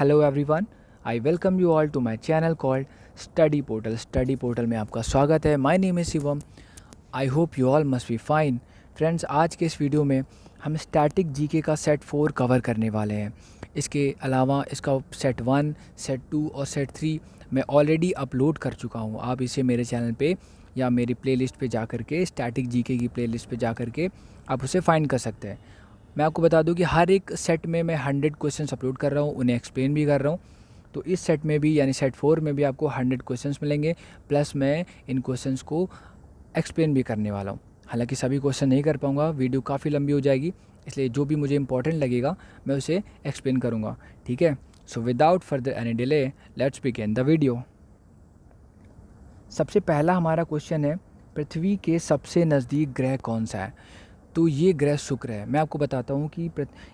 Hello everyone, I welcome you all to my channel called Study Portal. Study Portal में आपका स्वागत है। My name is Shivam. I hope you all must be fine. Friends, आज के इस video में हम स्टैटिक जीके का सेट 4 कवर करने वाले हैं। इसके अलावा इसका सेट 1, सेट 2 और सेट 3 मैं ऑलरेडी अपलोड कर चुका हूँ। आप इसे मेरे चैनल पे या मेरी प्लेलिस्ट पे जा कर के, स्टैटिक जीके की प्लेलिस्ट पे जा कर के आप उसे फाइंड कर सकते हैं। मैं आपको बता दूं कि हर एक सेट में मैं 100 क्वेश्चंस अपलोड कर रहा हूं, उन्हें एक्सप्लेन भी कर रहा हूं। तो इस सेट में भी यानी सेट 4 में भी आपको 100 क्वेश्चंस मिलेंगे, प्लस मैं इन क्वेश्चंस को एक्सप्लेन भी करने वाला हूं। हालांकि सभी क्वेश्चन नहीं कर पाऊंगा, वीडियो काफ़ी लंबी हो जाएगी, इसलिए जो भी मुझे इंपॉर्टेंट लगेगा मैं उसे एक्सप्लेन करूँगा। ठीक है, so without further any delay let's begin the video. सबसे पहला हमारा क्वेश्चन है, पृथ्वी के सबसे नज़दीक ग्रह कौन सा है? तो ये ग्रह शुक्र है। मैं आपको बताता हूँ कि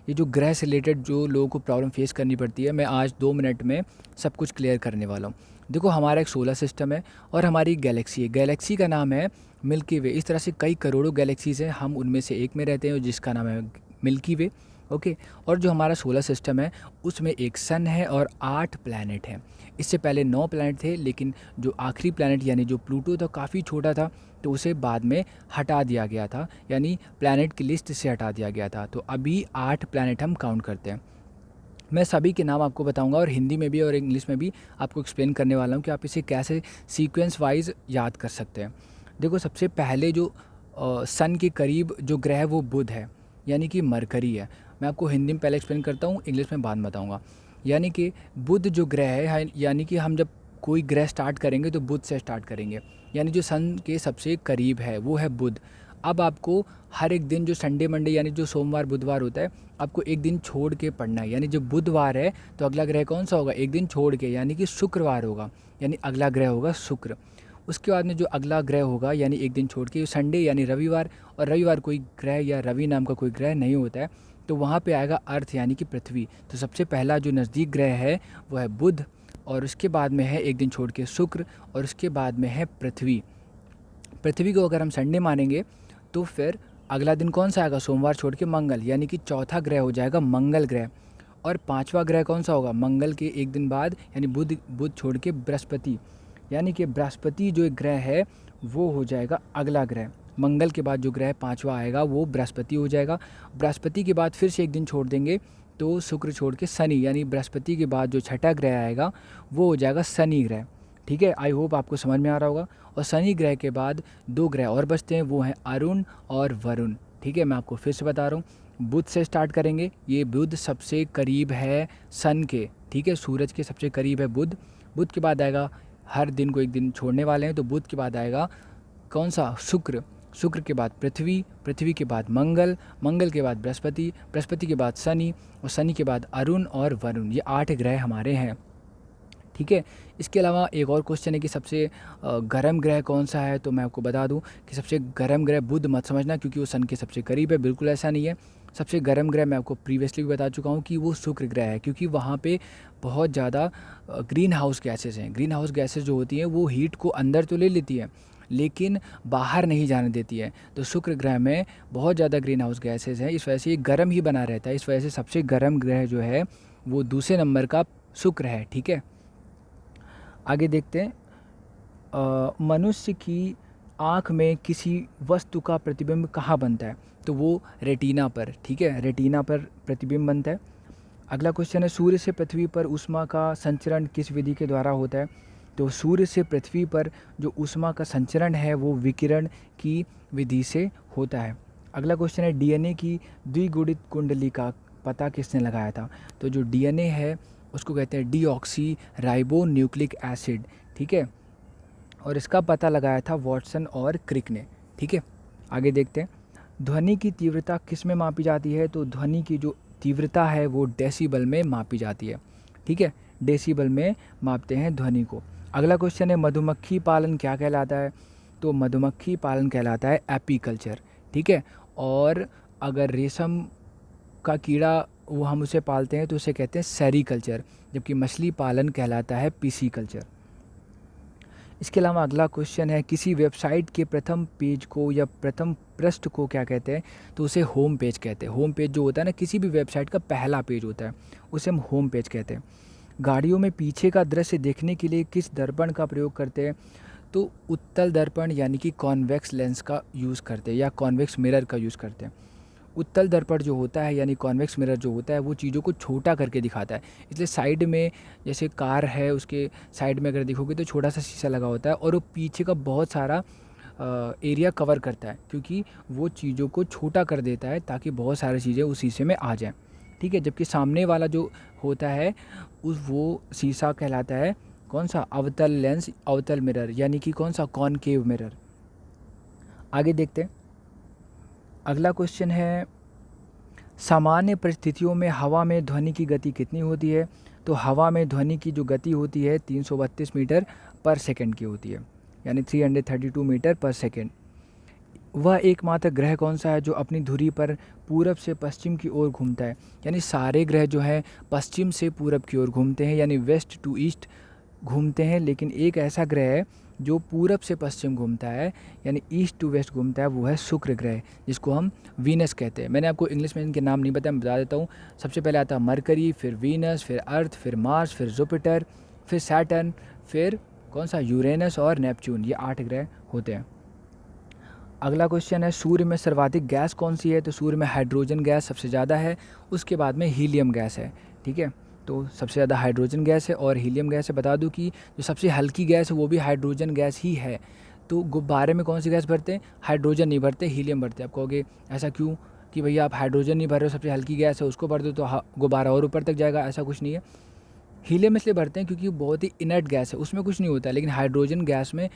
ये जो ग्रह से रिलेटेड जो लोगों को प्रॉब्लम फेस करनी पड़ती है, मैं आज 2 मिनट में सब कुछ क्लियर करने वाला हूँ। देखो, हमारा एक सोलर सिस्टम है और हमारी गैलेक्सी है। गैलेक्सी का नाम है मिल्की वे। इस तरह से कई करोड़ों गैलेक्सीज़ हैं, हम उनमें से एक में रहते हैं जिसका नाम है मिल्की वे। ओके, और जो हमारा सोलर सिस्टम है उसमें एक सन है और 8 प्लैनेट हैं। इससे पहले 9 प्लैनेट थे, लेकिन जो आखिरी प्लैनेट यानी जो प्लूटो था काफ़ी छोटा था, तो उसे बाद में हटा दिया गया था, यानी प्लैनेट की लिस्ट से हटा दिया गया था। तो अभी 8 प्लैनेट हम काउंट करते हैं। मैं सभी के नाम आपको बताऊंगा और हिंदी में भी और इंग्लिश में भी आपको एक्सप्लेन करने वाला हूं कि आप इसे कैसे सीक्वेंस वाइज याद कर सकते हैं। देखो, सबसे पहले जो सन के करीब जो ग्रह है वो बुध है, यानी कि मरकरी है। मैं आपको हिंदी में पहले एक्सप्लेन करता हूँ, इंग्लिश में बाद में बताऊँगा। यानी कि बुध जो ग्रह है, यानी कि हम जब कोई ग्रह स्टार्ट करेंगे तो बुध से स्टार्ट करेंगे, यानी जो सन के सबसे करीब है वो है बुध। अब आपको हर एक दिन जो संडे मंडे यानी जो सोमवार बुधवार होता है, आपको एक दिन छोड़ के पढ़ना है। यानी जो बुधवार है तो अगला ग्रह कौन सा होगा? एक दिन छोड़ के, यानी कि शुक्रवार होगा, यानी अगला ग्रह होगा शुक्र। उसके बाद में जो अगला ग्रह होगा यानी एक दिन छोड़ के संडे यानी रविवार, और रविवार कोई ग्रह या रवि नाम का कोई ग्रह नहीं होता है, तो वहाँ पे आएगा अर्थ यानी कि पृथ्वी। तो सबसे पहला जो नज़दीक ग्रह है वो है बुध, और उसके बाद में है एक दिन छोड़ के शुक्र, और उसके बाद में है पृथ्वी। पृथ्वी को अगर हम संडे मानेंगे तो फिर अगला दिन कौन सा आएगा? सोमवार छोड़ के मंगल, यानी कि चौथा ग्रह हो जाएगा मंगल ग्रह। और पांचवा ग्रह कौन सा होगा? मंगल के एक दिन बाद यानी बुध छोड़ के बृहस्पति, यानी कि बृहस्पति जो एक ग्रह है वो हो जाएगा अगला ग्रह। मंगल के बाद जो ग्रह पांचवा आएगा वो बृहस्पति हो जाएगा। बृहस्पति के बाद फिर से एक दिन छोड़ देंगे तो शुक्र छोड़ के शनि, यानी बृहस्पति के बाद जो छठा ग्रह आएगा वो हो जाएगा शनि ग्रह। ठीक है, आई होप आपको समझ में आ रहा होगा। और शनि ग्रह के बाद 2 ग्रह और बचते हैं, वो हैं अरुण और वरुण। ठीक है, मैं आपको फिर से बता रहा हूँ, बुध से स्टार्ट करेंगे। ये बुध सबसे करीब है सन के, ठीक है, सूरज के सबसे करीब है बुध। बुध के बाद आएगा, हर दिन को एक दिन छोड़ने वाले हैं, तो बुध के बाद आएगा कौन सा? शुक्र। शुक्र के बाद पृथ्वी, पृथ्वी के बाद मंगल, मंगल के बाद बृहस्पति, बृहस्पति के बाद शनि, और शनि के बाद अरुण और वरुण। ये 8 ग्रह हमारे हैं। ठीक है, इसके अलावा एक और क्वेश्चन है कि सबसे गर्म ग्रह कौन सा है? तो मैं आपको बता दूं कि सबसे गर्म ग्रह बुध मत समझना, क्योंकि वो सन के सबसे करीब है, बिल्कुल ऐसा नहीं है। सबसे गर्म ग्रह मैं आपको प्रीवियसली भी बता चुका हूँ कि वो शुक्र ग्रह है, क्योंकि वहाँ पे बहुत ज़्यादा ग्रीन हाउस गैसेज हैं। ग्रीन हाउस गैसेज जो होती हैं वो हीट को अंदर तो ले लेती है लेकिन बाहर नहीं जाने देती है। तो शुक्र ग्रह में बहुत ज़्यादा ग्रीन हाउस गैसेज हैं, इस वजह से ये गर्म ही बना रहता है। इस वजह से सबसे गर्म ग्रह जो है वो दूसरे नंबर का शुक्र है। ठीक है, आगे देखते हैं। मनुष्य की आँख में किसी वस्तु का प्रतिबिंब कहाँ बनता है? तो वो रेटिना पर। ठीक है, रेटिना पर प्रतिबिंब बनता है। अगला क्वेश्चन है, सूर्य से पृथ्वी पर ऊष्मा का संचरण किस विधि के द्वारा होता है? तो सूर्य से पृथ्वी पर जो ऊष्मा का संचरण है वो विकिरण की विधि से होता है। अगला क्वेश्चन है, डीएनए की द्विगुणित कुंडली का पता किसने लगाया था? तो जो डीएनए है उसको कहते हैं डीऑक्सी राइबो न्यूक्लिक एसिड। ठीक है, और इसका पता लगाया था वॉटसन और क्रिक ने। ठीक है, आगे देखते हैं। ध्वनि की तीव्रता किस में मापी जाती है? तो ध्वनि की जो तीव्रता है वो डेसिबल में मापी जाती है। ठीक है, डेसिबल में मापते हैं ध्वनि को। अगला क्वेश्चन है, मधुमक्खी पालन क्या कहलाता है? तो मधुमक्खी पालन कहलाता है एपीकल्चर। ठीक है, और अगर रेशम का कीड़ा वो हम उसे पालते हैं तो उसे कहते हैं सेरीकल्चर, जबकि मछली पालन कहलाता है पीसीकल्चर। इसके अलावा अगला क्वेश्चन है, किसी वेबसाइट के प्रथम पेज को या प्रथम पृष्ठ को क्या कहते हैं? तो उसे होम पेज कहते हैं। होम पेज जो होता है ना, किसी भी वेबसाइट का पहला पेज होता है, उसे हम होम पेज कहते हैं। गाड़ियों में पीछे का दृश्य देखने के लिए किस दर्पण का प्रयोग करते हैं? तो उत्तल दर्पण यानी कि कॉन्वेक्स लेंस का यूज़ करते हैं या कॉन्वेक्स मिरर का यूज़ करते हैं। उत्तल दर्पण जो होता है यानी कॉन्वेक्स मिरर जो होता है वो चीज़ों को छोटा करके दिखाता है। इसलिए साइड में जैसे कार है उसके साइड में अगर देखोगे तो छोटा सा शीशा लगा होता है और वो पीछे का बहुत सारा एरिया कवर करता है, क्योंकि वो चीज़ों को छोटा कर देता है ताकि बहुत सारी चीज़ें उस शीशे में आ जाएँ। ठीक है, जबकि सामने वाला जो होता है उस वो शीशा कहलाता है कौन सा? अवतल लेंस, अवतल मिरर यानी कि कौन सा? Concave mirror. आगे देखते हैं। अगला क्वेश्चन है, सामान्य परिस्थितियों में हवा में ध्वनि की गति कितनी होती है? तो हवा में ध्वनि की जो गति होती है 332 मीटर पर सेकंड की होती है, यानी 332 मीटर पर सेकंड। वह एकमात्र ग्रह कौन सा है जो अपनी धुरी पर पूरब से पश्चिम की ओर घूमता है? यानी सारे ग्रह जो हैं पश्चिम से पूरब की ओर घूमते हैं, यानी वेस्ट टू ईस्ट घूमते हैं, लेकिन एक ऐसा ग्रह है जो पूरब से पश्चिम घूमता है यानी ईस्ट टू वेस्ट घूमता है, वो है शुक्र ग्रह, जिसको हम वीनस कहते हैं। मैंने आपको इंग्लिश में इनके नाम नहीं बताया, मैं बता देता हूँ। सबसे पहले आता है मरकरी, फिर वीनस, फिर अर्थ, फिर मार्स, फिर जुपिटर, फिर सैटर्न, फिर कौन सा? यूरेनस और नेपच्यून। ये 8 ग्रह होते हैं। अगला क्वेश्चन है, सूर्य में सर्वाधिक गैस कौन सी है? तो सूर्य में हाइड्रोजन गैस सबसे ज़्यादा है, उसके बाद में हीलियम गैस है। ठीक है, तो सबसे ज़्यादा हाइड्रोजन गैस है और हीलियम गैस है। बता दूं कि जो सबसे हल्की गैस है वो भी हाइड्रोजन गैस ही है। तो गुब्बारे में कौन सी गैस भरते हैं? हाइड्रोजन नहीं भरते, हीलियम भरते हैं। आप कहोगे ऐसा क्यों कि भैया आप हाइड्रोजन नहीं भर रहे हो, सबसे हल्की गैस है उसको भर दो तो गुब्बारा और ऊपर तक जाएगा? ऐसा कुछ नहीं है। हीलियम इसलिए भरते हैं क्योंकि वो बहुत ही इनर्ट गैस है, उसमें कुछ नहीं होता है, लेकिन हाइड्रोजन गैस में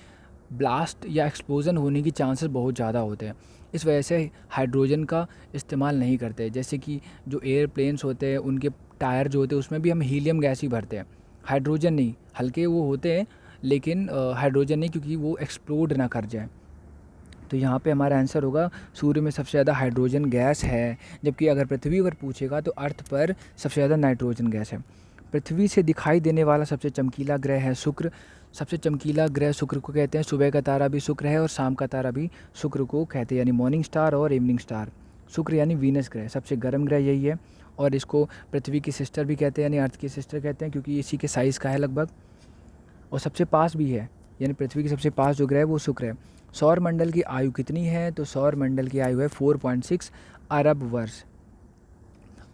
ब्लास्ट या एक्सप्लोजन होने की चांसेस बहुत ज़्यादा होते हैं। इस वजह से हाइड्रोजन का इस्तेमाल नहीं करते। जैसे कि जो एयरप्लेन्स होते हैं उनके टायर जो होते हैं उसमें भी हम हीलियम गैस ही भरते हैं, हाइड्रोजन नहीं। हल्के वो होते हैं लेकिन हाइड्रोजन नहीं, क्योंकि वो एक्सप्लोड ना कर जाए। तो यहाँ पे हमारा आंसर होगा सूर्य में सबसे ज़्यादा हाइड्रोजन गैस है, जबकि अगर पृथ्वी पर पूछेगा तो अर्थ पर सबसे ज़्यादा नाइट्रोजन गैस है। पृथ्वी से दिखाई देने वाला सबसे चमकीला ग्रह है शुक्र। सबसे चमकीला ग्रह शुक्र को कहते हैं। सुबह का तारा भी शुक्र है और शाम का तारा भी शुक्र को कहते हैं, यानी मॉर्निंग स्टार और इवनिंग स्टार। शुक्र यानी वीनस ग्रह सबसे गर्म ग्रह यही है, और इसको पृथ्वी की सिस्टर भी कहते हैं, यानी अर्थ की सिस्टर कहते हैं, क्योंकि इसी के साइज़ का है लगभग, और सबसे पास भी है। यानी पृथ्वी के सबसे पास जो ग्रह है वो शुक्र है। सौर मंडल की आयु कितनी है? तो सौर मंडल की आयु है 4.6 अरब वर्ष।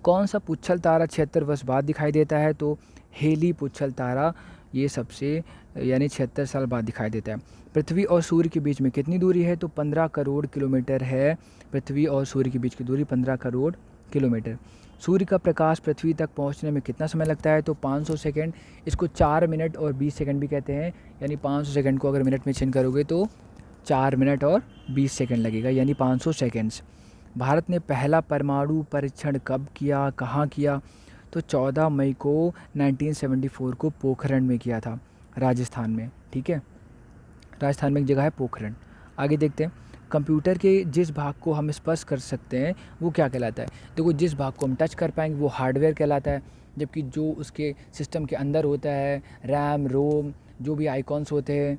कौन सा पुच्छल तारा 76 वर्ष बाद दिखाई देता है? तो हेली पुच्छल तारा, ये सबसे यानी 76 साल बाद दिखाई देता है। पृथ्वी और सूर्य के बीच में कितनी दूरी है? तो 15 करोड़ किलोमीटर है। पृथ्वी और सूर्य के बीच की दूरी 15 करोड़ किलोमीटर। सूर्य का प्रकाश पृथ्वी तक पहुंचने में कितना समय लगता है? तो 500 सेकंड। इसको 4 मिनट और 20 सेकंड भी कहते हैं, यानी 500 सेकंड को अगर मिनट में चेंज करोगे तो 4 मिनट और 20 सेकंड लगेगा, यानी 500 सेकंड्स। भारत ने पहला परमाणु परीक्षण कब किया, कहाँ किया? तो 14 मई को 1974 को पोखरण में किया था, राजस्थान में। ठीक है, राजस्थान में एक जगह है पोखरण। आगे देखते हैं, कंप्यूटर के जिस भाग को हम स्पर्श कर सकते हैं वो क्या कहलाता है? देखो, जिस भाग को हम टच कर पाएंगे वो हार्डवेयर कहलाता है, जबकि जो उसके सिस्टम के अंदर होता है, रैम रोम, जो भी आइकॉन्स होते हैं,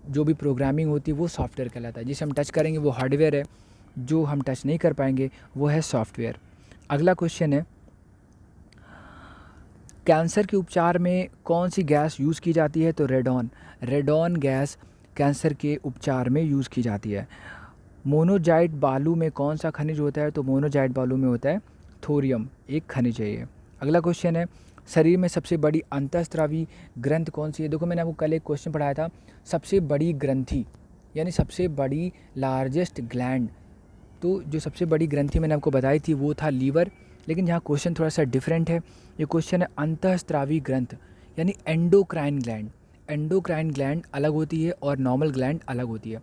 जो भी प्रोग्रामिंग होती है वो सॉफ्टवेयर कहलाता है। जिसे हम टच करेंगे वो हार्डवेयर है, जो हम टच नहीं कर पाएंगे वो है सॉफ्टवेयर। अगला क्वेश्चन है, कैंसर के उपचार में कौन सी गैस यूज़ की जाती है? तो रेडॉन। रेडॉन गैस कैंसर के उपचार में यूज़ की जाती है। मोनोजाइट बालू में कौन सा खनिज होता है? तो मोनोजाइट बालू में होता है थोरियम, एक खनिज है ये। अगला क्वेश्चन है, शरीर में सबसे बड़ी अंतःस्रावी ग्रंथ कौन सी है? देखो, मैंने आपको कल एक क्वेश्चन पढ़ाया था, सबसे बड़ी ग्रंथि यानी सबसे बड़ी लार्जेस्ट ग्लैंड। तो जो सबसे बड़ी ग्रंथि मैंने आपको बताई थी वो था लीवर, लेकिन यहाँ क्वेश्चन थोड़ा सा डिफरेंट है। ये क्वेश्चन है अंतःस्रावी ग्रंथ यानी एंडोक्राइन ग्लैंड। एंडोक्राइन ग्लैंड अलग होती है और नॉर्मल ग्लैंड अलग होती है।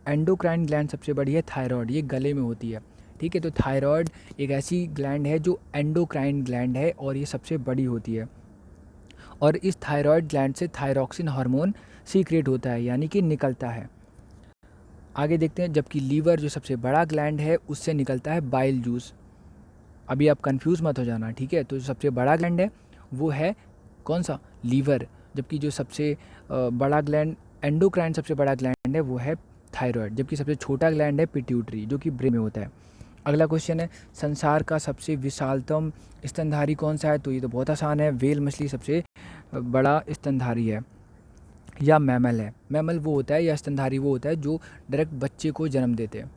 एंडोक्राइन ग्लैंड सबसे बड़ी है थायराइड, ये गले में होती है। ठीक है, तो थायराइड एक ऐसी ग्लैंड है जो एंडोक्राइन ग्लैंड है और ये सबसे बड़ी होती है, और इस थायराइड ग्लैंड से थायरॉक्सिन हार्मोन सीक्रेट होता है, यानी कि निकलता है। आगे देखते हैं, जबकि लीवर जो सबसे बड़ा ग्लैंड है उससे निकलता है बाइल जूस। अभी आप कंफ्यूज मत हो जाना, ठीक है। तो जो सबसे बड़ा ग्लैंड है वो है कौन सा? लीवर। जबकि जो सबसे बड़ा ग्लैंड, एंडोक्राइन सबसे बड़ा ग्लैंड है वो है थायराइड। जबकि सबसे छोटा ग्लैंड है पिट्यूटरी, जो कि ब्रेन में होता है। अगला क्वेश्चन है, संसार का सबसे विशालतम स्तनधारी कौन सा है? तो ये तो बहुत आसान है, व्हेल मछली सबसे बड़ा स्तनधारी है या मैमल है? मैमल वो होता है या स्तनधारी वो होता है जो डायरेक्ट बच्चे को जन्म देते हैं।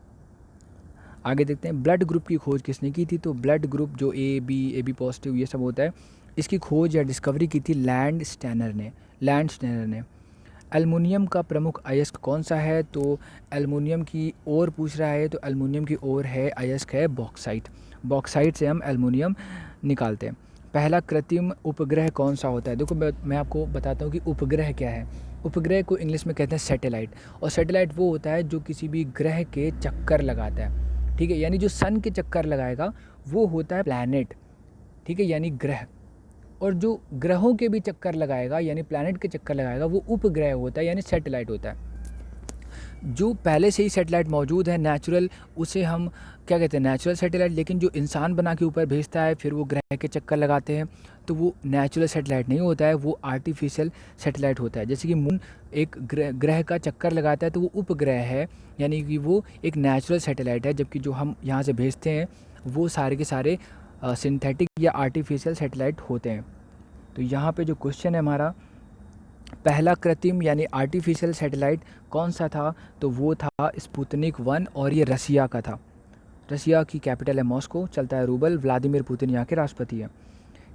आगे देखते हैं, ब्लड ग्रुप की खोज किसने की थी? तो ब्लड ग्रुप जो ए बी पॉजिटिव ये सब होता है, इसकी खोज या डिस्कवरी की थी लैंड स्टैनर ने। एल्युमिनियम का प्रमुख अयस्क कौन सा है? तो एल्युमिनियम की ओर पूछ रहा है, तो एल्युमिनियम की ओर है अयस्क है बॉक्साइट से हम एल्युमिनियम निकालते हैं। पहला कृत्रिम उपग्रह कौन सा होता है? देखो मैं आपको बताता हूँ कि उपग्रह क्या है। उपग्रह को इंग्लिश में कहते हैं सैटेलाइट, और सैटेलाइट वो होता है जो किसी भी ग्रह के चक्कर लगाता है, ठीक है, यानी जो सन के चक्कर लगाएगा वो होता है प्लैनेट, ठीक है, यानी ग्रह। और जो ग्रहों के भी चक्कर लगाएगा यानी प्लैनेट के चक्कर लगाएगा वो उपग्रह होता है, यानी सैटेलाइट होता है। जो पहले से ही सैटेलाइट मौजूद है नेचुरल, उसे हम क्या कहते हैं? Natural satellite. लेकिन जो इंसान बना के ऊपर भेजता है फिर वो ग्रह के चक्कर लगाते हैं, तो वो नेचुरल सैटेलाइट नहीं होता है, वो आर्टिफिशियल सैटेलाइट होता है। जैसे कि मून एक ग्रह का चक्कर लगाता है तो वो उपग्रह है, यानी कि वो एक नेचुरल सैटेलाइट है। जबकि जो हम यहाँ से भेजते हैं वो सारे के सारे सिंथेटिक या आर्टिफिशियल सैटेलाइट होते हैं। तो यहाँ पे जो क्वेश्चन है हमारा, पहला कृत्रिम यानी आर्टिफिशियल सैटेलाइट कौन सा था? तो वो था स्पुतनिक 1, और ये रसिया का था। रसिया की कैपिटल है मॉस्को, चलता है रूबल। व्लादिमीर पुतिन यहाँ के राष्ट्रपति हैं।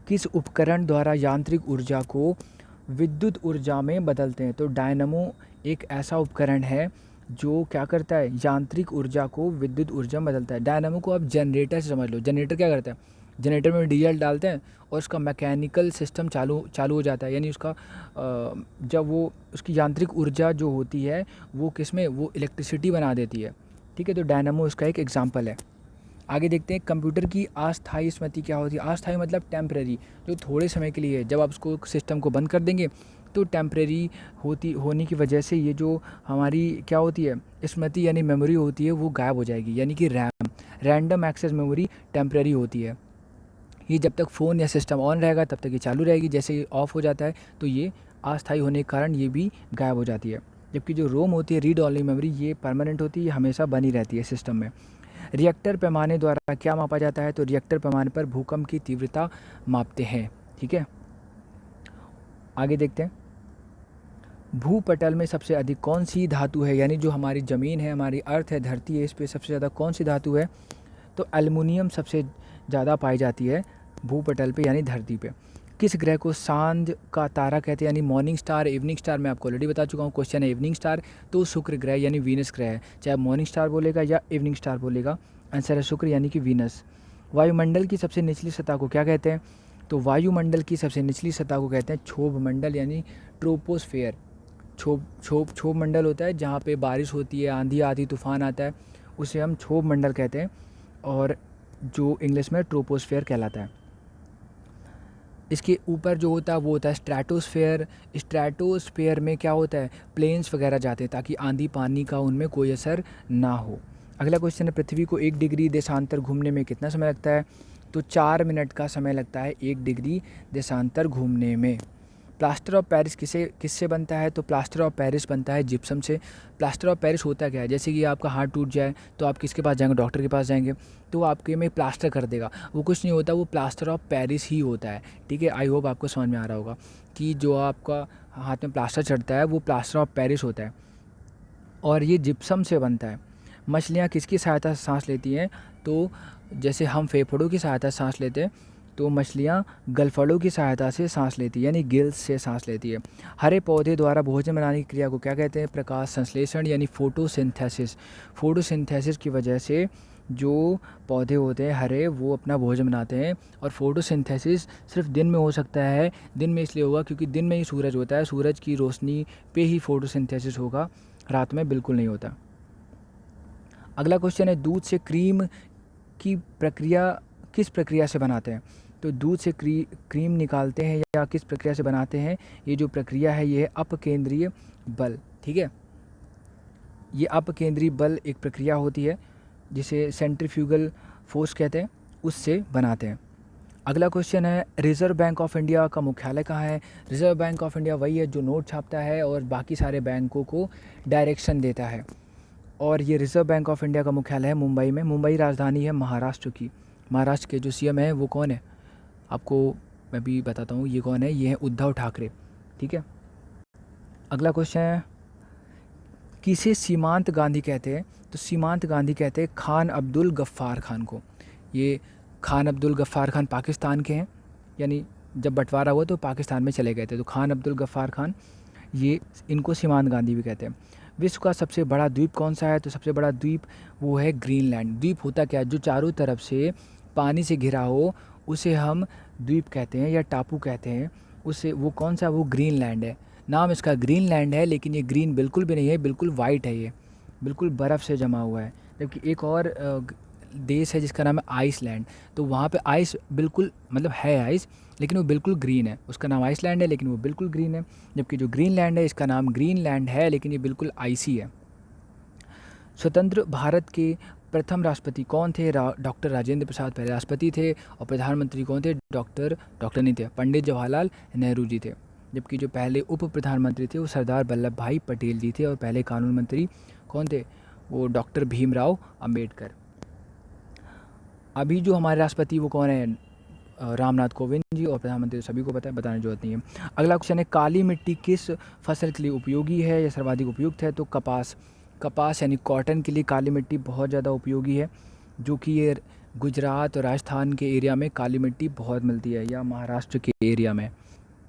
किस उपकरण द्वारा यांत्रिक ऊर्जा को विद्युत ऊर्जा में बदलते हैं? तो डायनमो एक ऐसा उपकरण है जो क्या करता है? यांत्रिक ऊर्जा को विद्युत ऊर्जा में बदलता है। डायनमो को आप जनरेटर से समझ लो। जनरेटर क्या करता है? जनरेटर में डीजल डालते हैं और उसका मैकेनिकल सिस्टम चालू हो जाता है, यानी उसका जब वो उसकी यांत्रिक ऊर्जा जो होती है वो किसमें? वो इलेक्ट्रिसिटी बना देती है, ठीक है। तो डायनामो इसका एक एग्जांपल है। आगे देखते हैं, कंप्यूटर की अस्थायी स्मृति क्या होती है? अस्थायी मतलब टेम्परेरी, जो थोड़े समय के लिए है। जब आप उसको सिस्टम को बंद कर देंगे तो टेम्परेरी होने की वजह से ये जो हमारी क्या होती है स्मृति यानी मेमोरी होती है वो गायब हो जाएगी, यानी कि रैंडम एक्सेस मेमोरी टेम्परेरी होती है। ये जब तक फ़ोन या सिस्टम ऑन रहेगा तब तक ये चालू रहेगी, जैसे ये ऑफ़ हो जाता है तो ये अस्थायी होने के कारण ये भी गायब हो जाती है। जबकि जो रोम होती है रीड ओनली मेमोरी, ये परमानेंट होती है, ये हमेशा बनी रहती है सिस्टम में। रिएक्टर पैमाने द्वारा क्या मापा जाता है? तो रिएक्टर पैमाने पर भूकंप की तीव्रता मापते हैं, ठीक है। आगे देखते हैं, भूपटल में सबसे अधिक कौन सी धातु है? यानी जो हमारी ज़मीन है, हमारी अर्थ है, धरती है, इस पर सबसे ज़्यादा कौन सी धातु है? तो एल्युमिनियम सबसे ज़्यादा पाई जाती है भूपटल पे यानी धरती पे। किस ग्रह को सांझ का तारा कहते हैं? यानी मॉर्निंग स्टार, इवनिंग स्टार। मैं आपको ऑलरेडी बता चुका हूँ, क्वेश्चन है इवनिंग स्टार, तो शुक्र ग्रह यानी वीनस ग्रह है। चाहे मॉर्निंग स्टार बोलेगा या इवनिंग स्टार बोलेगा, आंसर है शुक्र यानी कि वीनस। वायुमंडल की सबसे निचली सतह को क्या कहते हैं? तो वायुमंडल की सबसे निचली सतह को कहते हैं क्षोभ मंडल यानी ट्रोपोस्फेयर। क्षोभ मंडल होता है जहाँ पे बारिश होती है, आंधी आती, तूफान आता है, उसे हम क्षोभ मंडल कहते हैं, और जो इंग्लिश में ट्रोपोस्फेयर कहलाता है। इसके ऊपर जो होता है वो होता है स्ट्रैटोस्फेयर। स्ट्रैटोस्फेयर में क्या होता है? प्लेन्स वगैरह जाते हैं ताकि आंधी पानी का उनमें कोई असर ना हो। अगला क्वेश्चन है, पृथ्वी को 1 डिग्री देशांतर घूमने में कितना समय लगता है? तो 4 मिनट का समय लगता है 1 डिग्री देशांतर घूमने में। प्लास्टर ऑफ पेरिस किससे बनता है? तो प्लास्टर ऑफ पेरिस बनता है जिप्सम से। प्लास्टर ऑफ पेरिस होता क्या है? जैसे कि आपका हाथ टूट जाए तो आप किसके पास जाएंगे? डॉक्टर के पास जाएंगे, तो वो आपके में प्लास्टर कर देगा। वो कुछ नहीं होता, वो प्लास्टर ऑफ पेरिस ही होता है, ठीक है। आई होप आपको समझ में आ रहा होगा कि जो आपका हाथ में प्लास्टर चढ़ता है वो प्लास्टर ऑफ पेरिस होता है, और ये जिप्सम से बनता है। मछलियाँ किसकी सहायता से सांस लेती हैं? तो जैसे हम फेफड़ों की सहायता से सांस लेते हैं, तो मछलियाँ गलफड़ों की सहायता से सांस लेती है, यानी गिल्स से सांस लेती है। हरे पौधे द्वारा भोजन बनाने की क्रिया को क्या कहते हैं? प्रकाश संश्लेषण यानी फोटोसिंथेसिस। फोटोसिंथेसिस की वजह से जो पौधे होते हैं हरे वो अपना भोजन बनाते हैं, और फोटोसिंथेसिस सिर्फ दिन में हो सकता है। दिन में इसलिए होगा क्योंकि दिन में ही सूरज होता है, सूरज की रोशनी पे ही फोटोसिंथेसिस होगा, रात में बिल्कुल नहीं होता। अगला क्वेश्चन है, दूध से क्रीम की प्रक्रिया किस प्रक्रिया से बनाते हैं? तो दूध से क्रीम निकालते हैं या किस प्रक्रिया से बनाते हैं? ये जो प्रक्रिया है ये है अपकेंद्रीय बल, ठीक है। ये अपकेंद्रीय बल एक प्रक्रिया होती है जिसे सेंट्रीफ्यूगल फोर्स कहते हैं, उससे बनाते हैं। अगला क्वेश्चन है, रिज़र्व बैंक ऑफ इंडिया का मुख्यालय कहाँ है? रिज़र्व बैंक ऑफ इंडिया वही है जो नोट छापता है और बाकी सारे बैंकों को डायरेक्शन देता है, और ये रिज़र्व बैंक ऑफ इंडिया का मुख्यालय है मुंबई में। मुंबई राजधानी है महाराष्ट्र की। महाराष्ट्र के जो सीएम है वो कौन है? आपको मैं भी बताता हूँ ये कौन है, ये है उद्धव ठाकरे। ठीक है, अगला क्वेश्चन है, किसे सीमांत गांधी कहते हैं? तो सीमांत गांधी कहते हैं खान अब्दुल गफ्फार खान को। ये खान अब्दुल गफ्फार खान पाकिस्तान के हैं, यानी जब बंटवारा हुआ तो पाकिस्तान में चले गए थे, तो खान अब्दुल गफ्फार खान, ये इनको सीमांत गांधी भी कहते हैं। विश्व का सबसे बड़ा द्वीप कौन सा है? तो सबसे बड़ा द्वीप वो है ग्रीनलैंड। द्वीप होता क्या है? जो चारों तरफ से पानी से घिरा हो उसे हम द्वीप कहते हैं या टापू कहते हैं। उसे वो कौन सा? वो ग्रीनलैंड है। नाम इसका ग्रीनलैंड है, लेकिन ये ग्रीन बिल्कुल भी नहीं है, बिल्कुल वाइट है, ये बिल्कुल बर्फ़ से जमा हुआ है। जबकि एक और देश है जिसका नाम है आइसलैंड, तो वहाँ पे आइस बिल्कुल, मतलब है आइस, लेकिन वो बिल्कुल ग्रीन है। उसका नाम आइसलैंड है लेकिन वो बिल्कुल ग्रीन है। जबकि जो ग्रीनलैंड है इसका नाम ग्रीनलैंड है, लेकिन ये बिल्कुल आइसी है। स्वतंत्र भारत के प्रथम राष्ट्रपति कौन थे? डॉक्टर राजेंद्र प्रसाद पहले राष्ट्रपति थे। और प्रधानमंत्री कौन थे? डॉक्टर नहीं थे, पंडित जवाहरलाल नेहरू जी थे। जबकि जो पहले उप प्रधानमंत्री थे वो सरदार वल्लभ भाई पटेल जी थे। और पहले कानून मंत्री कौन थे? वो डॉक्टर भीमराव अंबेडकर। अभी जो हमारे राष्ट्रपति वो कौन है? रामनाथ कोविंद जी। और प्रधानमंत्री तो सभी को पता है, बताने की जरूरत नहीं है। अगला क्वेश्चन है, काली मिट्टी किस फसल के लिए उपयोगी है या सर्वाधिक उपयुक्त है? तो कपास। कपास यानी कॉटन के लिए काली मिट्टी बहुत ज़्यादा उपयोगी है, जो कि ये गुजरात और राजस्थान के एरिया में काली मिट्टी बहुत मिलती है, या महाराष्ट्र के एरिया में,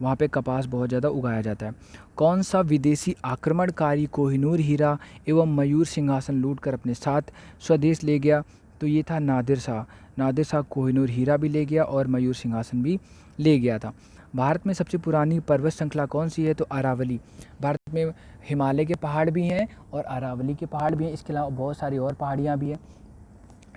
वहाँ पे कपास बहुत ज़्यादा उगाया जाता है। कौन सा विदेशी आक्रमणकारी कोहिनूर हीरा एवं मयूर सिंहासन लूटकर अपने साथ स्वदेश ले गया? तो ये था नादिर शाह। नादिर शाह कोहिनूर हीरा भी ले गया और मयूर सिंहासन भी ले गया था। भारत में सबसे पुरानी पर्वत श्रृंखला कौन सी है? तो अरावली। भारत में हिमालय के पहाड़ भी हैं और अरावली के पहाड़ भी हैं, इसके अलावा बहुत सारी और पहाड़ियाँ भी हैं,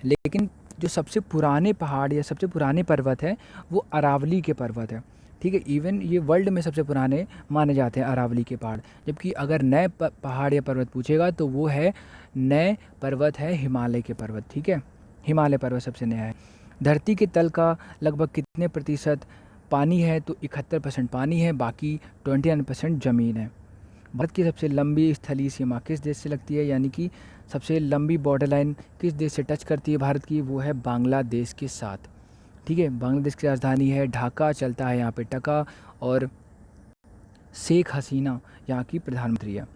लेकिन जो सबसे पुराने पहाड़ या सबसे पुराने पर्वत है वो अरावली के पर्वत है। ठीक है, इवन ये वर्ल्ड में सबसे पुराने माने जाते हैं अरावली के पहाड़। जबकि अगर नए पहाड़ या पर्वत पूछेगा तो वो है, नए पर्वत है हिमालय के पर्वत। ठीक है, हिमालय पर्वत सबसे नया है। धरती के तल का लगभग कितने प्रतिशत पानी है? तो 71% पानी है, बाकी 29% ज़मीन है। भारत की सबसे लंबी स्थलीय सीमा किस देश से लगती है? यानी कि सबसे लंबी बॉर्डर लाइन किस देश से टच करती है भारत की? वो है बांग्लादेश के साथ। ठीक है, बांग्लादेश की राजधानी है ढाका, चलता है यहाँ पे टका, और शेख हसीना यहाँ की प्रधानमंत्री है।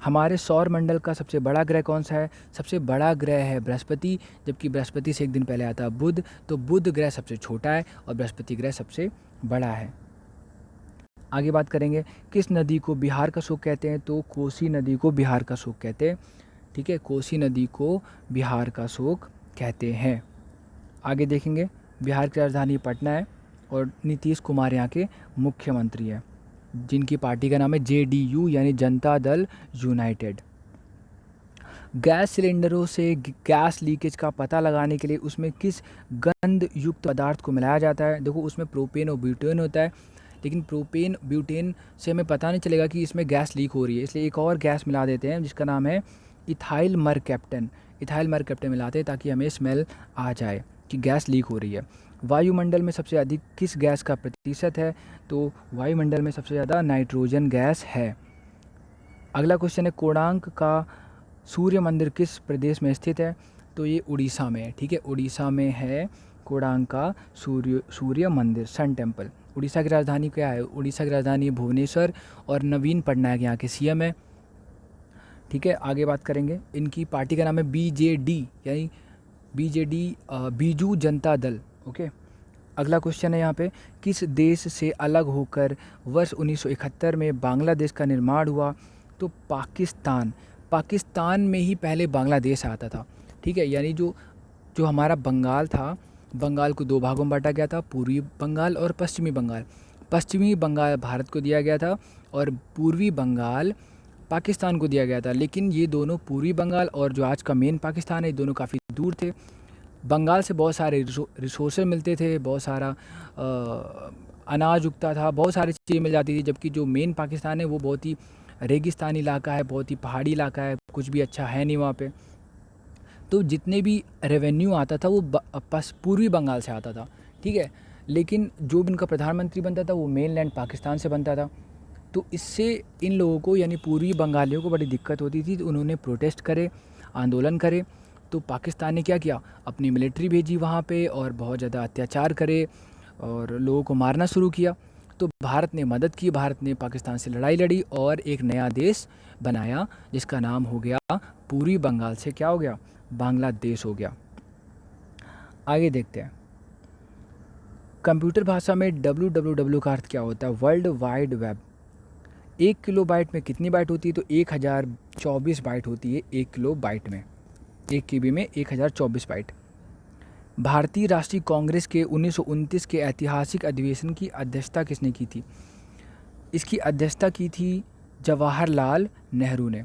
हमारे सौर मंडल का सबसे बड़ा ग्रह कौन सा है? सबसे बड़ा ग्रह है बृहस्पति, जबकि बृहस्पति से एक दिन पहले आता है बुध, तो बुध ग्रह सबसे छोटा है और बृहस्पति ग्रह सबसे बड़ा है। आगे बात करेंगे, किस नदी को बिहार का शोक कहते हैं? तो कोसी नदी को बिहार का शोक कहते हैं। ठीक है, कोसी नदी को बिहार का शोक कहते हैं। आगे देखेंगे, बिहार की राजधानी पटना है और नीतीश कुमार यहाँ के मुख्यमंत्री हैं, जिनकी पार्टी का नाम है JDU यानी जनता दल यूनाइटेड। गैस सिलेंडरों से गैस लीकेज का पता लगाने के लिए उसमें किस गंध युक्त पदार्थ को मिलाया जाता है? देखो, उसमें प्रोपेन और ब्यूटेन होता है, लेकिन प्रोपेन ब्यूटेन से हमें पता नहीं चलेगा कि इसमें गैस लीक हो रही है, इसलिए एक और गैस मिला देते हैं जिसका नाम है इथाइल मरकैप्टन। इथाइल मरकैप्टन मिलाते हैं ताकि हमें स्मेल आ जाए कि गैस लीक हो रही है। वायुमंडल में सबसे अधिक किस गैस का प्रतिशत है? तो वायुमंडल में सबसे ज़्यादा नाइट्रोजन गैस है। अगला क्वेश्चन है, कोणार्क का सूर्य मंदिर किस प्रदेश में स्थित है? तो ये उड़ीसा में है। ठीक है, उड़ीसा में है कोणार्क का सूर्य मंदिर, सन टेम्पल। उड़ीसा की राजधानी क्या है? उड़ीसा की राजधानी है भुवनेश्वर और नवीन पटनायक यहाँ के CM है। ठीक है, आगे बात करेंगे, इनकी पार्टी का नाम है BJD यानी BJD, बीजू जनता दल। ओके, अगला क्वेश्चन है यहाँ पे, किस देश से अलग होकर वर्ष 1971 में बांग्लादेश का निर्माण हुआ? तो पाकिस्तान। पाकिस्तान में ही पहले बांग्लादेश आता था। ठीक है, यानी जो जो हमारा बंगाल था, बंगाल को 2 भागों में बांटा गया था, पूर्वी बंगाल और पश्चिमी बंगाल। पश्चिमी बंगाल भारत को दिया गया था और पूर्वी बंगाल पाकिस्तान को दिया गया था, लेकिन ये दोनों, पूर्वी बंगाल और जो आज का मेन पाकिस्तान है, ये दोनों काफ़ी दूर थे। बंगाल से बहुत सारे रिसोर्सेज मिलते थे, बहुत सारा अनाज उगता था, बहुत सारी चीज़ें मिल जाती थी, जबकि जो मेन पाकिस्तान है वो बहुत ही रेगिस्तानी इलाका है, बहुत ही पहाड़ी इलाका है, कुछ भी अच्छा है नहीं वहाँ पे। तो जितने भी रेवेन्यू आता था वो पूर्वी बंगाल से आता था। ठीक है, लेकिन जो भी उनका प्रधानमंत्री बनता था वो मेनलैंड पाकिस्तान से बनता था, तो इससे इन लोगों को यानी पूर्वी बंगालियों को बड़ी दिक्कत होती थी। तो उन्होंने प्रोटेस्ट करे, आंदोलन करे, तो पाकिस्तान ने क्या किया, अपनी मिलिट्री भेजी वहाँ पे और बहुत ज़्यादा अत्याचार करे, और लोगों को मारना शुरू किया। तो भारत ने मदद की, भारत ने पाकिस्तान से लड़ाई लड़ी और एक नया देश बनाया जिसका नाम हो गया पूर्वी बंगाल से क्या हो गया, बांग्लादेश हो गया। आगे देखते हैं। कंप्यूटर भाषा में www का अर्थ क्या होता है, वर्ल्ड वाइड वेब। 1 किलोबाइट में कितनी बाइट होती है, तो 1024 बाइट होती है 1 किलोबाइट में, 1 KB में 1024 बाइट। भारतीय राष्ट्रीय कांग्रेस के 1929 के ऐतिहासिक अधिवेशन की अध्यक्षता किसने की थी, इसकी अध्यक्षता की थी जवाहरलाल नेहरू ने।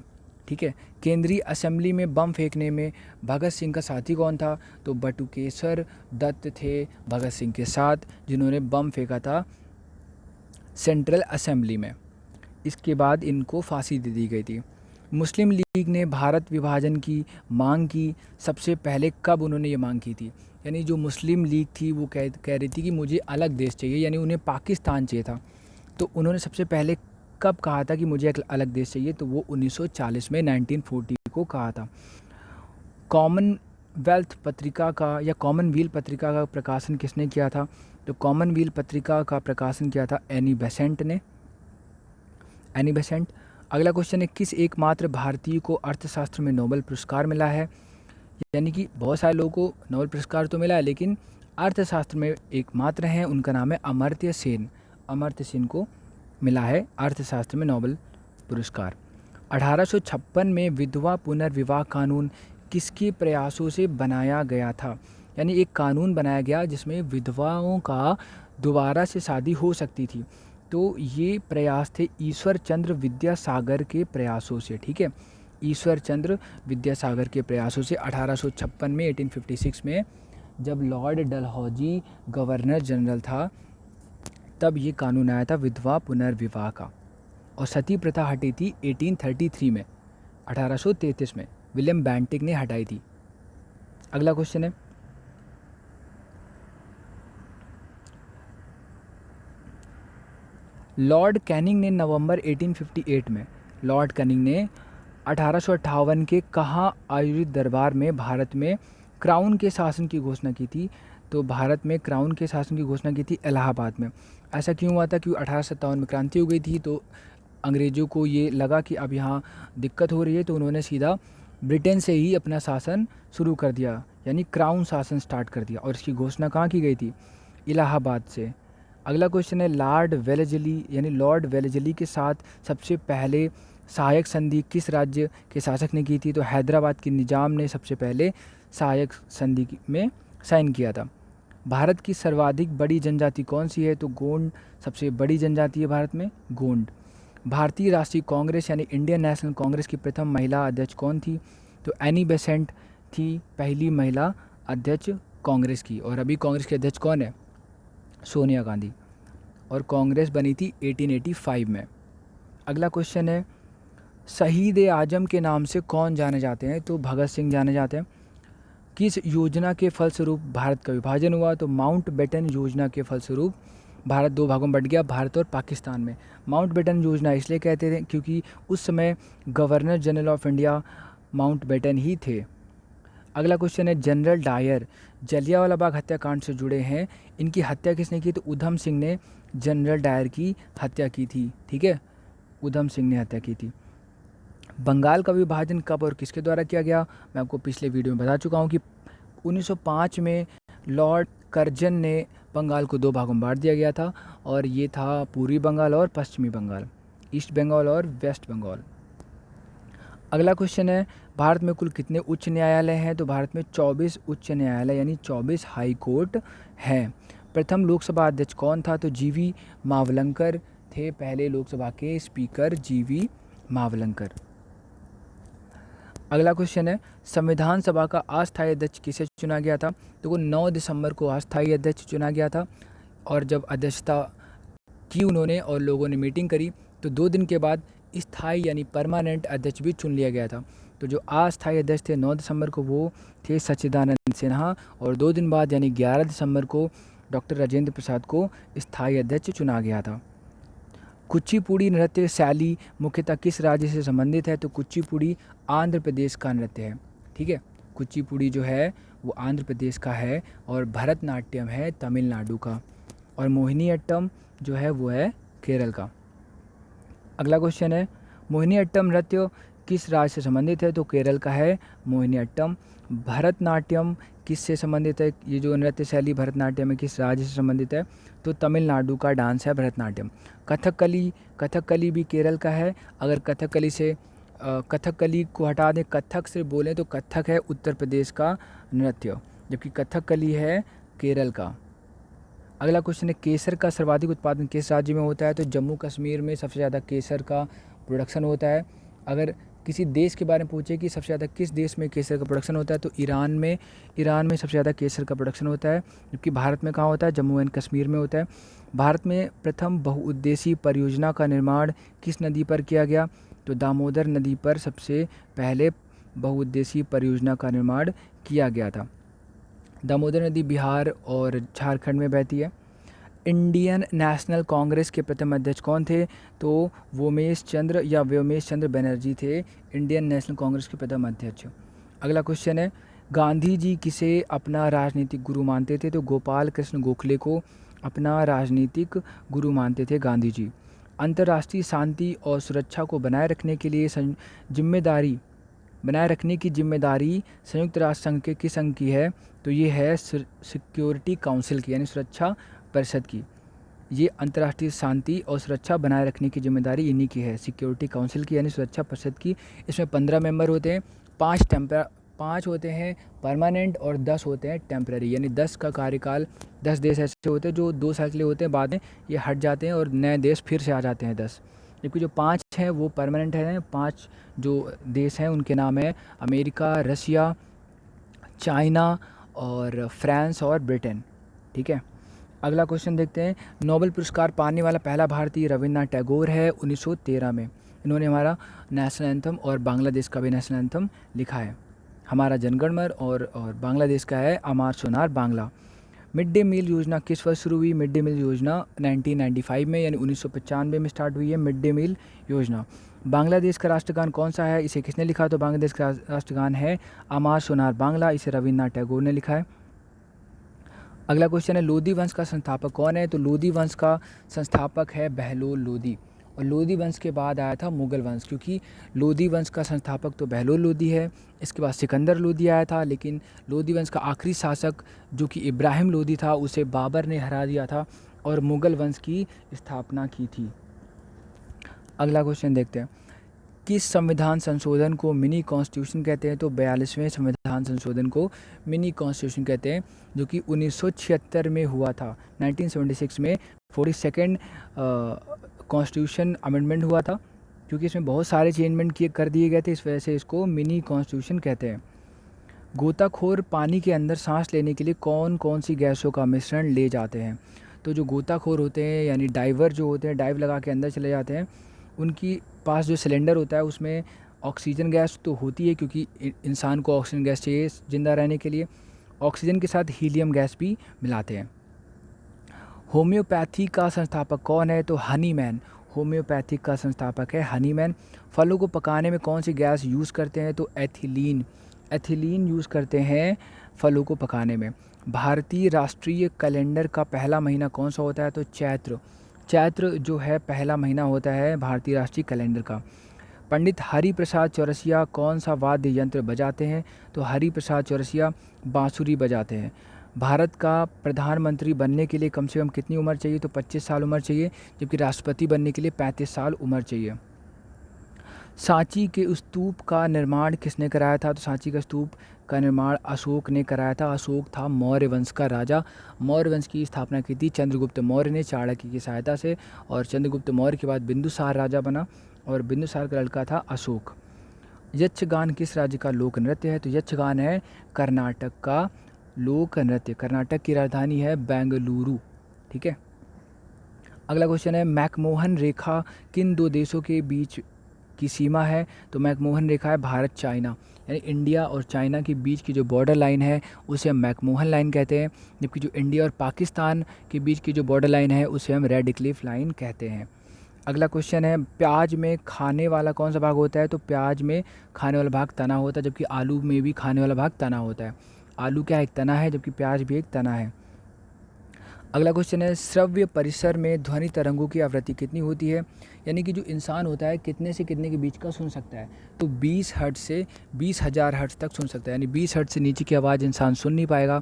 ठीक है। केंद्रीय असेंबली में बम फेंकने में भगत सिंह का साथी कौन था, तो बटुकेश्वर दत्त थे भगत सिंह के साथ, जिन्होंने बम फेंका था सेंट्रल असेंबली में। इसके बाद इनको फांसी दे दी गई थी। मुस्लिम लीग ने भारत विभाजन की मांग की सबसे पहले कब उन्होंने ये मांग की थी, यानी जो मुस्लिम लीग थी वो कह रही थी कि मुझे अलग देश चाहिए, यानी उन्हें पाकिस्तान चाहिए था। तो उन्होंने सबसे पहले कब कहा था कि मुझे एक अलग देश चाहिए, तो वो 1940 में 1940 को कहा था। कॉमनवेल्थ पत्रिका का या कॉमनवेल्थ पत्रिका का प्रकाशन किसने किया था, तो कॉमनवेल्थ पत्रिका का प्रकाशन किया था एनी बेसेंट ने, एनी बेसेंट। अगला क्वेश्चन है, किस एकमात्र भारतीय को अर्थशास्त्र में नोबेल पुरस्कार मिला है, यानी कि बहुत सारे लोगों को नोबेल पुरस्कार तो मिला है लेकिन अर्थशास्त्र में एकमात्र हैं, उनका नाम है अमर्त्य सेन। अमर्त्य सेन को मिला है अर्थशास्त्र में नोबेल पुरस्कार। 1856 में विधवा पुनर्विवाह कानून किसके प्रयासों से बनाया गया था, यानी एक कानून बनाया गया जिसमें विधवाओं का दोबारा से शादी हो सकती थी। तो ये प्रयास थे ईश्वर चंद्र विद्यासागर के प्रयासों से। ठीक है, ईश्वर चंद्र विद्यासागर के प्रयासों से 1856 में 1856 में जब लॉर्ड डलहौजी गवर्नर जनरल था तब ये कानून आया था विधवा पुनर्विवाह का। और सती प्रथा हटी थी 1833 में, 1833 में विलियम बेंटिक ने हटाई थी। अगला क्वेश्चन है, लॉर्ड कैनिंग ने नवंबर 1858 में, लॉर्ड कैनिंग ने 1858 के कहाँ आयोजित दरबार में भारत में क्राउन के शासन की घोषणा की थी, तो भारत में क्राउन के शासन की घोषणा की थी इलाहाबाद में। ऐसा क्यों हुआ था, क्योंकि 1857 में क्रांति हो गई थी तो अंग्रेज़ों को ये लगा कि अब यहाँ दिक्कत हो रही है, तो उन्होंने सीधा ब्रिटेन से ही अपना शासन शुरू कर दिया, यानी क्राउन शासन स्टार्ट कर दिया। और इसकी घोषणा कहाँ की गई थी, इलाहाबाद से। अगला क्वेश्चन है, लॉर्ड वेलेस्ली यानी लॉर्ड वेलेस्ली के साथ सबसे पहले सहायक संधि किस राज्य के शासक ने की थी, तो हैदराबाद के निजाम ने सबसे पहले सहायक संधि में साइन किया था। भारत की सर्वाधिक बड़ी जनजाति कौन सी है, तो गोंड सबसे बड़ी जनजाति है भारत में, गोंड। भारतीय राष्ट्रीय कांग्रेस यानी इंडियन नेशनल कांग्रेस की प्रथम महिला अध्यक्ष कौन थी, तो एनी बेसेंट थी पहली महिला अध्यक्ष कांग्रेस की। और अभी कांग्रेस के अध्यक्ष कौन है, सोनिया गांधी। और कांग्रेस बनी थी 1885 में। अगला क्वेश्चन है, शहीद ए आजम के नाम से कौन जाने जाते हैं, तो भगत सिंह जाने जाते हैं। किस योजना के फलस्वरूप भारत का विभाजन हुआ, तो माउंट बेटन योजना के फलस्वरूप भारत दो भागों में बट गया, भारत और पाकिस्तान में। माउंट बेटन योजना इसलिए कहते थे क्योंकि उस समय governor general of India Mountbatten ही थे। अगला क्वेश्चन है, जनरल डायर जलियांवाला बाग हत्याकांड से जुड़े हैं, इनकी हत्या किसने की, तो उधम सिंह ने जनरल डायर की हत्या की थी। ठीक है, उधम सिंह ने हत्या की थी। बंगाल का विभाजन कब और किसके द्वारा किया गया, मैं आपको पिछले वीडियो में बता चुका हूँ कि 1905 में लॉर्ड कर्जन ने बंगाल को दो भागों में बांट दिया गया था, और ये था पूर्वी बंगाल और पश्चिमी बंगाल, ईस्ट बंगाल और वेस्ट बंगाल। अगला क्वेश्चन है, भारत में कुल कितने उच्च न्यायालय हैं, तो भारत में 24 उच्च न्यायालय यानी 24 हाई कोर्ट हैं। प्रथम लोकसभा अध्यक्ष कौन था, तो जीवी मावलंकर थे पहले लोकसभा के स्पीकर, जीवी मावलंकर। अगला क्वेश्चन है, संविधान सभा का अस्थायी अध्यक्ष किसे चुना गया था, तो वो 9 दिसंबर को अस्थायी अध्यक्ष चुना गया था। और जब अध्यक्षता की उन्होंने और लोगों ने मीटिंग करी तो 2 दिन के बाद स्थायी यानी परमानेंट अध्यक्ष भी चुन लिया गया था। तो जो अस्थायी अध्यक्ष थे 9 दिसंबर को वो थे सच्चिदानंद सिन्हा, और 2 दिन बाद यानी 11 दिसंबर को डॉक्टर राजेंद्र प्रसाद को स्थायी अध्यक्ष चुना गया था। कुचिपुड़ी नृत्य शैली मुख्यतः किस राज्य से संबंधित है, तो कुचिपुड़ी आंध्र प्रदेश का नृत्य है। ठीक है, कुचिपुड़ी जो है वो आंध्र प्रदेश का है, और भरतनाट्यम है तमिलनाडु का। और मोहिनीअट्टम जो है वो है केरल का। अगला क्वेश्चन है, मोहिनीअट्टम नृत्य किस राज्य से संबंधित है? तो केरल का है मोहिनीअट्टम। भरतनाट्यम किससे संबंधित है? ये जो नृत्य शैली भरतनाट्यम है किस राज्य से संबंधित है? तो तमिलनाडु का डांस है भरतनाट्यम। कथकली, कथकली भी केरल का है। अगर कथकली से कथकली को हटा दें, कथक से बोलें तो कथक है उत्तर प्रदेश का नृत्य, जबकि कथकली है केरल का। अगला क्वेश्चन है, केसर का सर्वाधिक उत्पादन किस राज्य में होता है? तो जम्मू कश्मीर में सबसे ज़्यादा केसर का प्रोडक्शन होता है। अगर किसी देश के बारे में पूछे कि सबसे ज़्यादा किस देश में केसर का प्रोडक्शन होता है, तो ईरान में सबसे ज़्यादा केसर का प्रोडक्शन होता है। जबकि भारत में कहाँ होता है? जम्मू एंड कश्मीर में होता है। भारत में प्रथम बहुउद्देशीय परियोजना का निर्माण किस नदी पर किया गया? तो दामोदर नदी पर सबसे पहले बहुउद्देशीय परियोजना का निर्माण किया गया था। दामोदर नदी बिहार और झारखंड में बहती है। इंडियन नेशनल कांग्रेस के प्रथम अध्यक्ष कौन थे? तो व्योमेश चंद्र बनर्जी थे इंडियन नेशनल कांग्रेस के प्रथम अध्यक्ष। अगला क्वेश्चन है, गांधी जी किसे अपना राजनीतिक गुरु मानते थे? तो गोपाल कृष्ण गोखले को अपना राजनीतिक गुरु मानते थे गांधी जी। अंतर्राष्ट्रीय शांति और सुरक्षा को बनाए रखने के लिए बनाए रखने की जिम्मेदारी संयुक्त राष्ट्र संघ के किस संघ की है? तो ये है सिक्योरिटी काउंसिल की, यानी सुरक्षा परिषद की। ये अंतर्राष्ट्रीय शांति और सुरक्षा बनाए रखने की जिम्मेदारी इन्हीं की है, सिक्योरिटी काउंसिल की यानी सुरक्षा परिषद की। इसमें 15 मेंबर होते हैं, 5 होते हैं परमानेंट और 10 होते हैं टेम्पररी, यानी 10 का कार्यकाल। 10 देश ऐसे होते हैं जो 2 साल के लिए होते हैं, बाद में ये हट जाते हैं और नए देश फिर से आ जाते हैं 10। जबकि जो 5 हैं वो परमानेंट हैं। 5 जो देश हैं उनके नाम है अमेरिका, रशिया, चाइना और फ्रांस और ब्रिटेन। ठीक है, अगला क्वेश्चन देखते हैं। नोबेल पुरस्कार पाने वाला पहला भारतीय रविन्द्रनाथ टैगोर है 1913 में। इन्होंने हमारा नेशनल एंथम और बांग्लादेश का भी नेशनल एंथम लिखा है। हमारा जनगण मन और बांग्लादेश का है अमार Sonar Bangla. Mid day meal योजना किस वर्ष शुरू हुई? मिड डे मील योजना 1995 में, यानी 1995 में स्टार्ट हुई है मिड डे मील योजना। बांग्लादेश का राष्ट्रगान कौन सा है? इसे किसने लिखा? तो बांग्लादेश का राष्ट्रगान है अमार सोनार बांग्ला। इसे रविन्द्रनाथ टैगोर ने लिखा है। अगला क्वेश्चन है, लोधी वंश का संस्थापक कौन है? तो लोधी वंश का संस्थापक है बहलोल लोधी। और लोधी वंश के बाद आया था मुगल वंश, क्योंकि लोधी वंश का संस्थापक तो बहलोल लोधी है। इसके बाद सिकंदर लोधी आया था, लेकिन लोधी वंश का आखिरी शासक जो कि इब्राहिम लोधी था, उसे बाबर ने हरा दिया था और मुगल वंश की स्थापना की थी। अगला क्वेश्चन देखते हैं, किस संविधान संशोधन को मिनी कॉन्स्टिट्यूशन कहते हैं? तो 42वें संविधान संशोधन को मिनी कॉन्स्टिट्यूशन कहते हैं, जो कि 1976 में हुआ था। 1976 में 42nd कॉन्स्टिट्यूशन अमेंडमेंट हुआ था, क्योंकि इसमें बहुत सारे चेंजमेंट कर दिए गए थे, इस वजह से इसको मिनी कॉन्स्टिट्यूशन कहते हैं। गोताखोर पानी के अंदर सांस लेने के लिए कौन कौन सी गैसों का मिश्रण ले जाते हैं? तो जो गोताखोर होते हैं, यानी डाइवर जो होते हैं, डाइव लगा के अंदर चले जाते हैं, उनकी पास जो सिलेंडर होता है उसमें ऑक्सीजन गैस तो होती है, क्योंकि इंसान को ऑक्सीजन गैस चाहिए ज़िंदा रहने के लिए। ऑक्सीजन के साथ हीलियम गैस भी मिलाते हैं। होम्योपैथी का संस्थापक कौन है? तो हनीमैन होम्योपैथी का संस्थापक है हनीमैन। फलों को पकाने में कौन सी गैस यूज़ करते हैं? तो एथिलीन यूज़ करते हैं फलों को पकाने में। भारतीय राष्ट्रीय कैलेंडर का पहला महीना कौन सा होता है? तो चैत्र जो है पहला महीना होता है भारतीय राष्ट्रीय कैलेंडर का। पंडित हरि प्रसाद चौरसिया कौन सा वाद्य यंत्र बजाते हैं? तो हरि प्रसाद चौरसिया बांसुरी बजाते हैं। भारत का प्रधानमंत्री बनने के लिए कम से कम कितनी उम्र चाहिए? तो 25 साल उम्र चाहिए, जबकि राष्ट्रपति बनने के लिए 35 साल उम्र चाहिए। सांची के स्तूप का निर्माण किसने कराया था? तो सांची का स्तूप का निर्माण अशोक ने कराया था। अशोक था मौर्य वंश का राजा। मौर्य वंश की स्थापना की थी चंद्रगुप्त मौर्य ने चाणक्य की सहायता से, और चंद्रगुप्त मौर्य के बाद बिंदुसार राजा बना, और बिंदुसार का लड़का था अशोक। यक्षगान किस राज्य का लोक नृत्य है? तो यक्षगान है कर्नाटक का लोक नृत्य। कर्नाटक की राजधानी है बेंगलुरु। ठीक है, अगला क्वेश्चन है, मैकमोहन रेखा किन दो देशों के बीच की सीमा है? तो मैकमोहन रेखा है भारत चाइना, यानी इंडिया और चाइना के बीच की जो बॉर्डर लाइन है उसे हम मैकमोहन लाइन कहते हैं। जबकि जो इंडिया और पाकिस्तान के बीच की जो बॉर्डर लाइन है उसे हम रेड क्लिफ लाइन कहते हैं। अगला क्वेश्चन है, प्याज में खाने वाला कौन सा भाग होता है? तो प्याज में खाने वाला भाग तना होता है, जबकि आलू में भी खाने वाला भाग तना होता है। आलू क्या एक तना है, जबकि प्याज भी एक तना है। अगला क्वेश्चन है, श्रव्य परिसर में ध्वनि तरंगों की आवृत्ति कितनी होती है? यानी कि जो इंसान होता है कितने से कितने के बीच का सुन सकता है? तो 20 हर्ट्ज से 20,000 हर्ट्ज तक सुन सकता है। यानी 20 हर्ट्ज से नीचे की आवाज़ इंसान सुन नहीं पाएगा,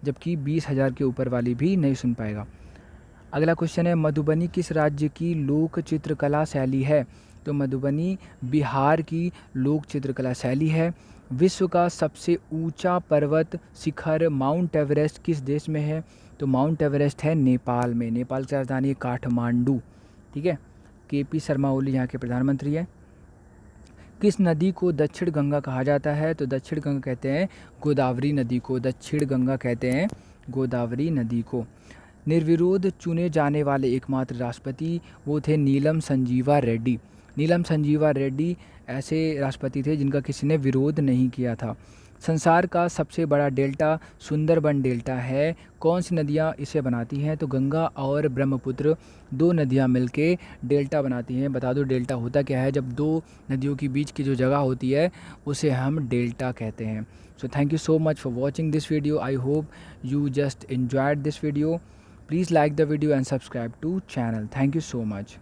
जबकि 20,000 के ऊपर वाली भी नहीं सुन पाएगा। अगला क्वेश्चन है, मधुबनी किस राज्य की लोक चित्रकला शैली है? तो मधुबनी बिहार की लोक चित्रकला शैली है। विश्व का सबसे ऊंचा पर्वत शिखर माउंट एवरेस्ट किस देश में है? तो माउंट एवरेस्ट है नेपाल में। नेपाल की राजधानी है काठमांडू। ठीक है। केपी शर्मा ओली यहाँ के प्रधानमंत्री हैं। किस नदी को दक्षिण गंगा कहा जाता है? तो दक्षिण गंगा कहते हैं गोदावरी नदी को। दक्षिण गंगा कहते हैं गोदावरी नदी को। निर्विरोध चुने जाने वाले एकमात्र राष्ट्रपति वो थे नीलम संजीवा रेड्डी। नीलम संजीवा रेड्डी ऐसे राष्ट्रपति थे जिनका किसी ने विरोध नहीं किया था। संसार का सबसे बड़ा डेल्टा सुंदरबन डेल्टा है। कौन सी नदियाँ इसे बनाती हैं? तो गंगा और ब्रह्मपुत्र 2 नदियाँ मिलके डेल्टा बनाती हैं। बता दो डेल्टा होता क्या है? जब 2 नदियों के बीच की जो जगह होती है उसे हम डेल्टा कहते हैं। So thank you so much for watching this video. I hope you just enjoyed this video. Please like the video and subscribe to channel. Thank you so much.